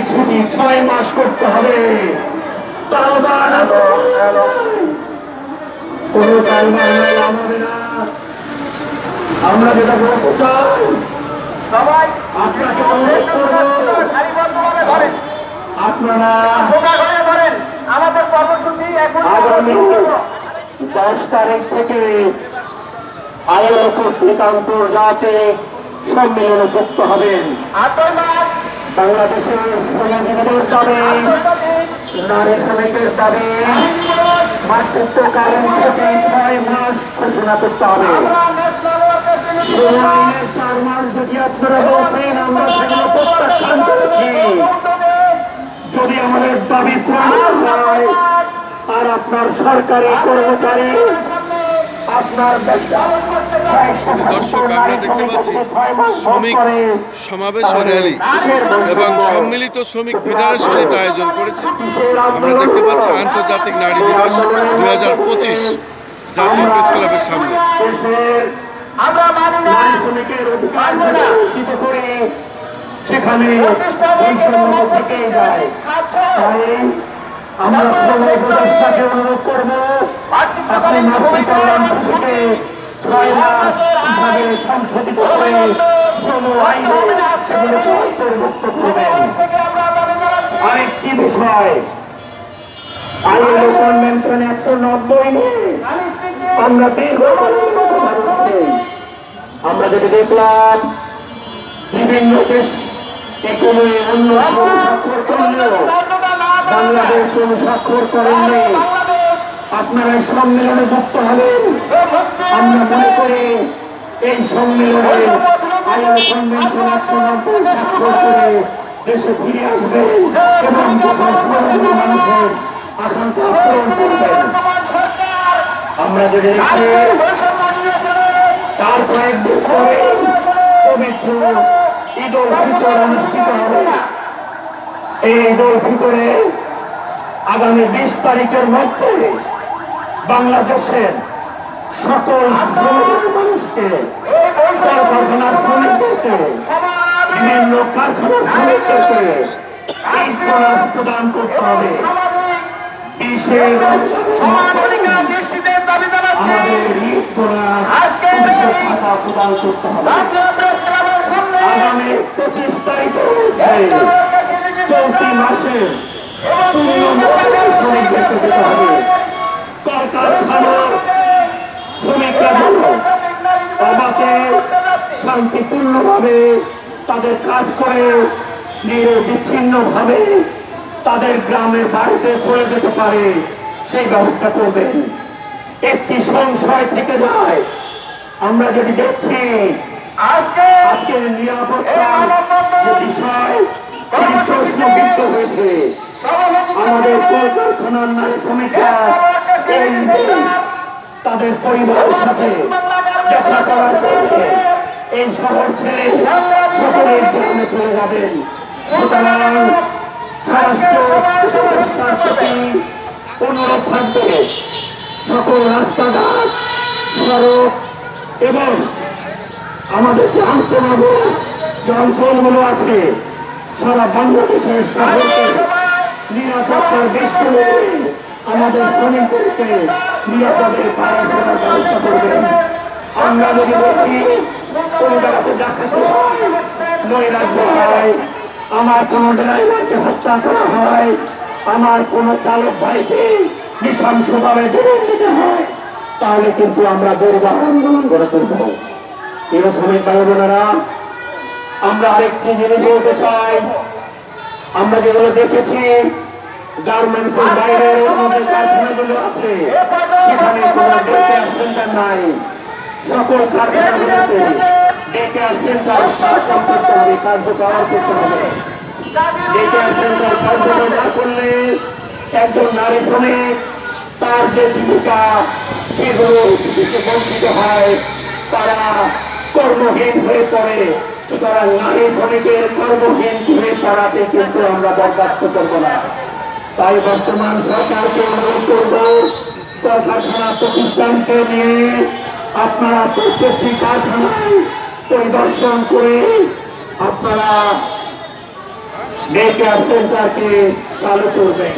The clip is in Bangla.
ছুটি 6 মাস করতে হবে। কোনো তালবান হবে না। আমরা যেটা বলতে চাই, সবাই আপনাকে অনুরোধ করবো, আপনারা আমাদের কর্মসূচি আগামী 10 তারিখ থেকে আইএলও কর্তৃক আন্তর্জাতিক সম্মেলনে যুক্ত হবেন। বাংলাদেশের শ্রমিকদের দাবি, নারী শ্রমিকের দাবি, মাতৃত্বকালীন ছুটি 6 মাস ঘোষণা করতে হবে। 4 মাস যদি আপনারা বলছেন, আমরা সেগুলো প্রত্যাখ্যান করেছি। যদি আমাদের দাবি পূরণ হয় আর আপনার সরকারি কর্মচারী আপনার দর্শক, আমরা দেখতে পাচ্ছি শ্রমিক সমাবেশ ও র্যালি এবং সম্মিলিত শ্রমিক ফেডারেশন এটা আয়োজন করেছে। আমরা দেখতে পাচ্ছি আন্তর্জাতিক নারী দিবস 2025 জাতীয় প্রেস ক্লাবের সামনে। সেখানে থেকেই যায়। তাই আমরা শ্রমিক উপদেষ্টাকে অনুরোধ করবো, আপনি মাতৃকল্যাণ শিশুকে 6 মাস হিসাবে সংশোধিত করে শ্রম আইনে সেগুলোকে অন্তর্ভুক্ত করবেন। আরেকটি বিষয়, আইএলও কনভেনশন 190 নিয়ে আমরা আমরা যেটা দেখলাম, বিভিন্ন দেশ এগুলো অন্য স্বাক্ষর করলেও বাংলাদেশ স্বাক্ষর করেননি। আপনারা এই সম্মেলনে যুক্ত হবেন। আমরা মনে করি এই সম্মেলনে আইএলও কনভেনশন 190 স্বাক্ষর করে দেশে ফিরে আসবেন এবং দেশের শ্রমিক মানুষের আকাঙ্ক্ষা পূরণ করবেন। আমরা যদি দেখছি তার কয়েকদিন পরে পবিত্র ঈদ উল ফিতর অনুষ্ঠিত হবে। এই ঈদ উল ফিতরে আগামী 20 তারিখের মধ্যে বাংলাদেশের সকল শ্রমিক মানুষকে, কলকারখানার শ্রমিকদেরকে, বিভিন্ন কারখানার শ্রমিকদেরকে ঈদ বোনাস প্রদান করতে হবে। 20 আমাদের ঈদ বোনাস টাকা প্রদান করতে হবে। আগামী 25 তারিখের মধ্যে চলতি মাসের শ্রমিকদেরকে দিতে হবে। কলকারখানার শ্রমিকরা যেন অবাধে শান্তিপূর্ণভাবে তাদের কাজ করে নিরবিচ্ছিন্নভাবে তাদের গ্রামের বাড়িতে চলে যেতে পারে, সেই ব্যবস্থা করবেন। একটি সংশয় থেকে যায়, আমরা যদি দেখছি আজকের নিরাপত্তার যে বিষয় প্রশ্নবিদ্ধ হয়েছে, আমাদের কলকারখানার নারী শ্রমিকরা এই তাদের পরিবারের সাথে দেখা করার জন্য এই শহর ছেড়ে সকলের গ্রামে চলে যাবেন। সুতরাং স্বরাষ্ট্র উপদেষ্টার প্রতি অনুরোধ থাকবে, সকল রাস্তাঘাট, সড়ক এবং আমাদের যে আন্তনগর যে অঞ্চলগুলো আছে সারা বাংলাদেশের শহরকে নিরাপত্তার দৃষ্টিতে আমাদের শ্রমিকদেরকে নিরাপদে পাড়া ফেরার ব্যবস্থা করবেন। আমরা যদি দেখি কোন জায়গাতে ডাকাতি হয়, নৈরাজ্য হয়, আমার কোন ড্রাইভারকে হত্যা করা হয়, আমার কোন চালক ভাইকে নৃশংসভাবে জীবন দিতে হয়, তাহলে কিন্তু আমরা দুর্বার আন্দোলন করে তুলব। প্রিয় শ্রমিক ভাই বোনেরা, আমরা আরেকটি জিনিস বলতে চাই, আমরা যেগুলো দেখেছি গার্মেন্টসের বাইরে আমাদের কারখানাগুলো আছে, সেখানে কোনো ডে কেয়ার সেন্টার নাই। সকল কারখানাগুলোতে ডে কেয়ার সেন্টার স্থাপন করতে হবে, কার্যকর করতে হবে। ডে কেয়ার সেন্টার কার্যকর না করলে একজন নারী শ্রমিক তার যে জীবিকা সেগুলো থেকে বঞ্চিত হয়, তারা কর্মহীন হয়ে পড়ে। সুতরাং নারী শ্রমিকের কর্মহীন হয়ে পড়াতে কিন্তু আমরা বরদাস্ত করবো না। তাই বর্তমান সরকারকে অনুরোধ করব, কলকারখানা প্রতিষ্ঠানকে নিয়ে আপনারা প্রত্যেকটি কারখানায় পরিদর্শন করে আপনারা ডে কেয়ার সেন্টারকে চালু করবেন।